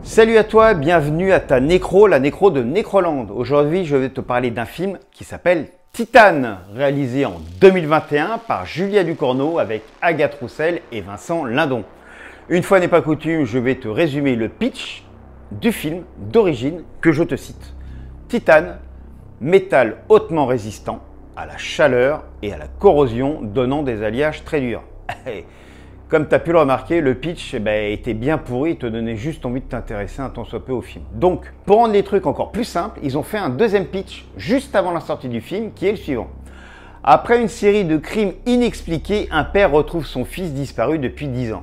Salut à toi, bienvenue à ta nécro, la nécro de Nécroland. Aujourd'hui, je vais te parler d'un film qui s'appelle Titane, réalisé en 2021 par Julia Ducournau avec Agathe Roussel et Vincent Lindon. Une fois n'est pas coutume, je vais te résumer le pitch du film d'origine que je te cite. Titane, métal hautement résistant à la chaleur et à la corrosion, donnant des alliages très durs. Comme tu as pu le remarquer, le pitch était bien pourri et te donnait juste envie de t'intéresser un tant soit peu au film. Donc, pour rendre les trucs encore plus simples, ils ont fait un deuxième pitch juste avant la sortie du film qui est le suivant. Après une série de crimes inexpliqués, un père retrouve son fils disparu depuis 10 ans.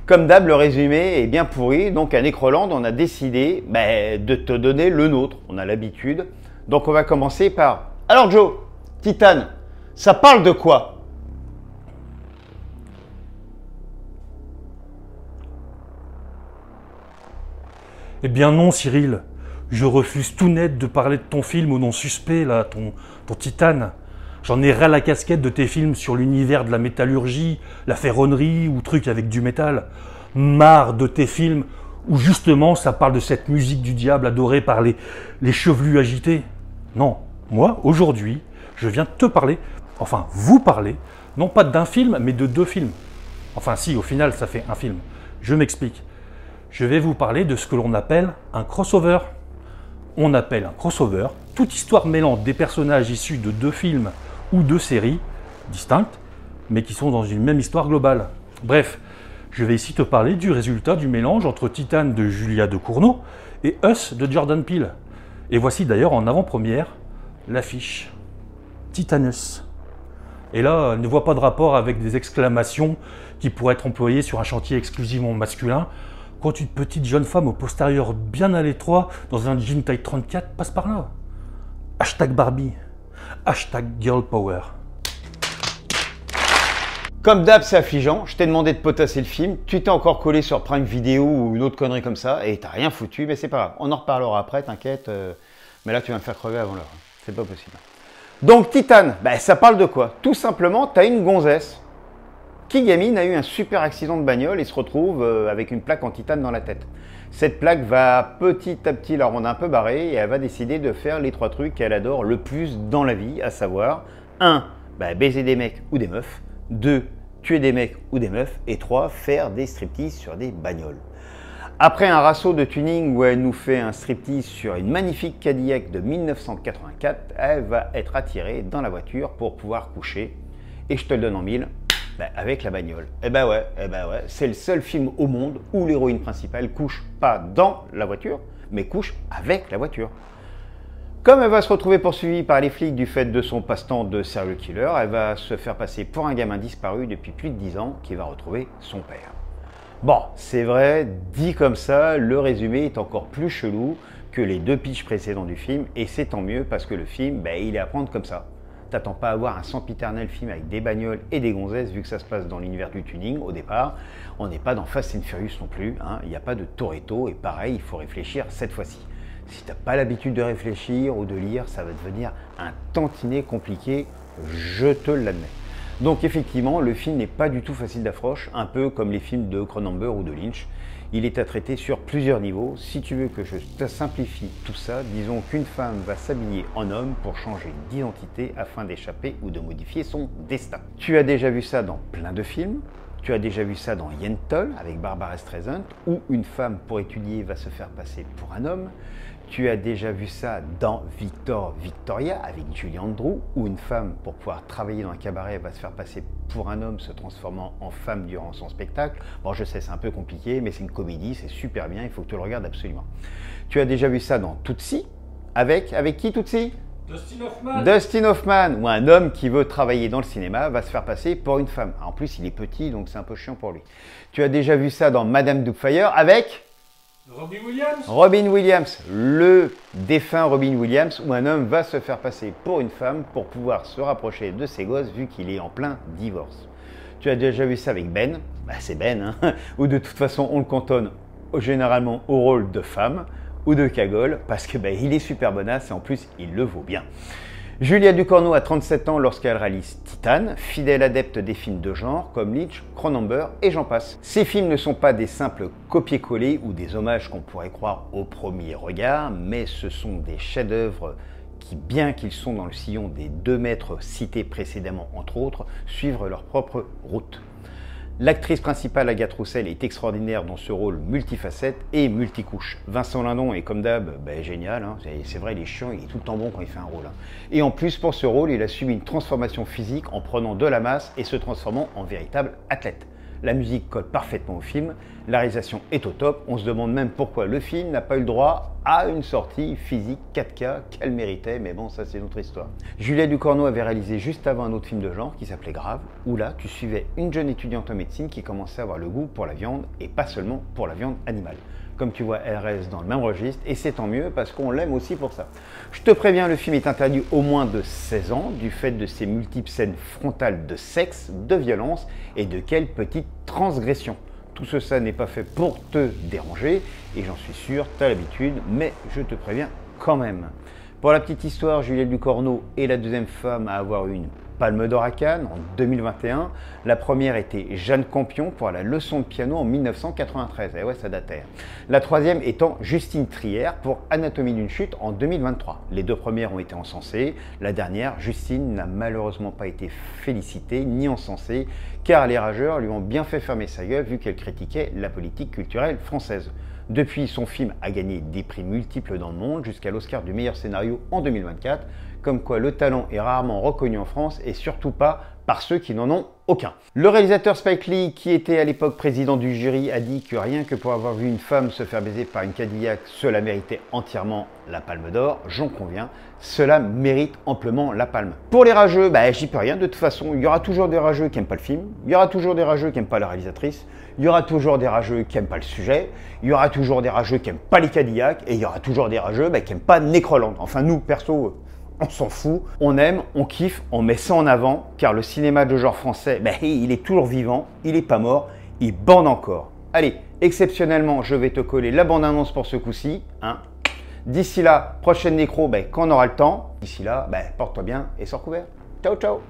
Comme d'hab, le résumé est bien pourri, donc à Nécroland, on a décidé de te donner le nôtre. On a l'habitude. Donc on va commencer par... Alors Joe, Titane, ça parle de quoi ? Eh bien non, Cyril, je refuse tout net de parler de ton film au nom suspect, là, ton Titane. J'en ai ras la casquette de tes films sur l'univers de la métallurgie, la ferronnerie ou trucs avec du métal. Marre de tes films où justement ça parle de cette musique du diable adorée par les chevelus agités. Non, moi, aujourd'hui, je viens te parler, enfin vous parler, non pas d'un film, mais de 2 films. Enfin si, au final, ça fait un film. Je m'explique. Je vais vous parler de ce que l'on appelle un crossover. On appelle un crossover toute histoire mêlant des personnages issus de 2 films ou 2 séries distinctes, mais qui sont dans une même histoire globale. Bref, je vais ici te parler du résultat du mélange entre Titane de Julia Ducournau et Us de Jordan Peele. Et voici d'ailleurs en avant-première l'affiche. Titanus. Et là, ne vois pas de rapport avec des exclamations qui pourraient être employées sur un chantier exclusivement masculin, quand une petite jeune femme au postérieur bien à l'étroit, dans un jean taille 34, passe par là. Hashtag Barbie. Hashtag Girl Power. Comme d'hab, c'est affligeant. Je t'ai demandé de potasser le film. Tu t'es encore collé sur Prime Video ou une autre connerie comme ça et t'as rien foutu, mais c'est pas grave. On en reparlera après, t'inquiète. Mais là, tu vas me faire crever avant l'heure. C'est pas possible. Donc, Titane, ça parle de quoi? Tout simplement, t'as une gonzesse qui, gamine, a eu un super accident de bagnole et se retrouve avec une plaque en titane dans la tête. Cette plaque va petit à petit la rendre un peu barrée et elle va décider de faire les 3 trucs qu'elle adore le plus dans la vie, à savoir 1. Baiser des mecs ou des meufs, 2. Tuer des mecs ou des meufs, et 3. Faire des striptease sur des bagnoles. Après un rassaut de tuning où elle nous fait un striptease sur une magnifique Cadillac de 1984, elle va être attirée dans la voiture pour pouvoir coucher, et je te le donne en mille, avec la bagnole. Ouais, c'est le seul film au monde où l'héroïne principale couche pas dans la voiture, mais couche avec la voiture. Comme elle va se retrouver poursuivie par les flics du fait de son passe-temps de serial killer, elle va se faire passer pour un gamin disparu depuis plus de 10 ans qui va retrouver son père. Bon, c'est vrai, dit comme ça, le résumé est encore plus chelou que les 2 pitchs précédents du film, et c'est tant mieux parce que le film, il est à prendre comme ça. T'attends pas à voir un sempiternel film avec des bagnoles et des gonzesses vu que ça se passe dans l'univers du tuning au départ. On n'est pas dans Fast and Furious non plus, il n'y a pas de Toretto et pareil, il faut réfléchir cette fois-ci. Si t'as pas l'habitude de réfléchir ou de lire, ça va devenir un tantinet compliqué, je te l'admets. Donc effectivement, le film n'est pas du tout facile d'approche, un peu comme les films de Cronenberg ou de Lynch. Il est à traiter sur plusieurs niveaux. Si tu veux que je te simplifie tout ça, disons qu'une femme va s'habiller en homme pour changer d'identité afin d'échapper ou de modifier son destin. Tu as déjà vu ça dans plein de films. Tu as déjà vu ça dans Yentl avec Barbara Streisand, où une femme pour étudier va se faire passer pour un homme. Tu as déjà vu ça dans Victor Victoria avec Julie Andrews, où une femme pour pouvoir travailler dans un cabaret va se faire passer pour un homme se transformant en femme durant son spectacle. Bon, je sais, c'est un peu compliqué, mais c'est une comédie, c'est super bien, il faut que tu le regardes absolument. Tu as déjà vu ça dans Tootsie, avec qui Tootsie ? Dustin Hoffman. Dustin Hoffman, où un homme qui veut travailler dans le cinéma va se faire passer pour une femme. En plus, il est petit, donc c'est un peu chiant pour lui. Tu as déjà vu ça dans Madame Doubtfire avec Robin Williams. Robin Williams, le défunt Robin Williams, où un homme va se faire passer pour une femme pour pouvoir se rapprocher de ses gosses vu qu'il est en plein divorce. Tu as déjà vu ça avec Ben, c'est Ben, où de toute façon on le cantonne généralement au rôle de femme ou de cagole, parce que il est super bonasse et en plus il le vaut bien. Julia Ducournau a 37 ans lorsqu'elle réalise Titane, fidèle adepte des films de genre comme Lynch, Cronenberg et j'en passe. Ces films ne sont pas des simples copier-coller ou des hommages qu'on pourrait croire au premier regard, mais ce sont des chefs-d'œuvre qui, bien qu'ils sont dans le sillon des 2 maîtres cités précédemment entre autres, suivent leur propre route. L'actrice principale Agathe Roussel est extraordinaire dans ce rôle multifacette et multicouche. Vincent Lindon est comme d'hab génial, hein. C'est vrai, il est chiant, il est tout le temps bon quand il fait un rôle. Hein. Et en plus, pour ce rôle, il a subi une transformation physique en prenant de la masse et se transformant en véritable athlète. La musique colle parfaitement au film, la réalisation est au top, on se demande même pourquoi le film n'a pas eu le droit à une sortie physique 4K qu'elle méritait, mais bon, ça c'est une autre histoire. Julia Ducournau avait réalisé juste avant un autre film de genre qui s'appelait Grave, où là tu suivais une jeune étudiante en médecine qui commençait à avoir le goût pour la viande, et pas seulement pour la viande animale. Comme tu vois, elle reste dans le même registre, et c'est tant mieux parce qu'on l'aime aussi pour ça. Je te préviens, le film est interdit au moins de 16 ans, du fait de ses multiples scènes frontales de sexe, de violence, et de quelle petite transgression. Tout ça n'est pas fait pour te déranger, et j'en suis sûr, tu as l'habitude, mais je te préviens quand même. Pour la petite histoire, Julia Ducournau est la 2e femme à avoir eu une Palme d'Or à Cannes en 2021. La première était Jeanne Campion pour la leçon de piano en 1993. Et ouais, ça datait. La 3e étant Justine Trier pour Anatomie d'une chute en 2023. Les 2 premières ont été encensées. La dernière, Justine, n'a malheureusement pas été félicitée ni encensée, car les rageurs lui ont bien fait fermer sa gueule vu qu'elle critiquait la politique culturelle française. Depuis, son film a gagné des prix multiples dans le monde, jusqu'à l'Oscar du meilleur scénario en 2024, comme quoi le talent est rarement reconnu en France et surtout pas par ceux qui n'en ont aucun. Le réalisateur Spike Lee, qui était à l'époque président du jury, a dit que rien que pour avoir vu une femme se faire baiser par une Cadillac, cela méritait entièrement la Palme d'Or, j'en conviens, cela mérite amplement la palme. Pour les rageux, j'y peux rien, de toute façon, il y aura toujours des rageux qui n'aiment pas le film, il y aura toujours des rageux qui n'aiment pas la réalisatrice, il y aura toujours des rageux qui n'aiment pas le sujet, il y aura toujours des rageux qui n'aiment pas les Cadillacs, et il y aura toujours des rageux qui n'aiment pas Necroland. Enfin nous, perso, on s'en fout, on aime, on kiffe, on met ça en avant, car le cinéma de genre français, il est toujours vivant, il n'est pas mort, il bande encore. Allez, exceptionnellement, je vais te coller la bande-annonce pour ce coup-ci. Hein. D'ici là, prochaine nécro, quand on aura le temps. D'ici là, porte-toi bien et sors couvert. Ciao, ciao.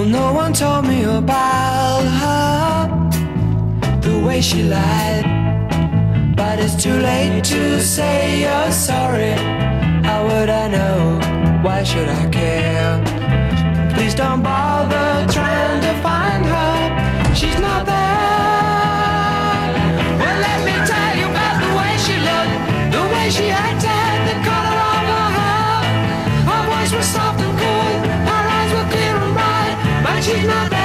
No one told me about her, the way she lied. But it's too late to say you're sorry. How would I know? Why should I care? Please don't bother trying to find her. She's not there. Well, let me tell you about the way she looked, the way she acted, the color of her hair. Her voice was soft and cool, her eyes were clear and bright. But she's not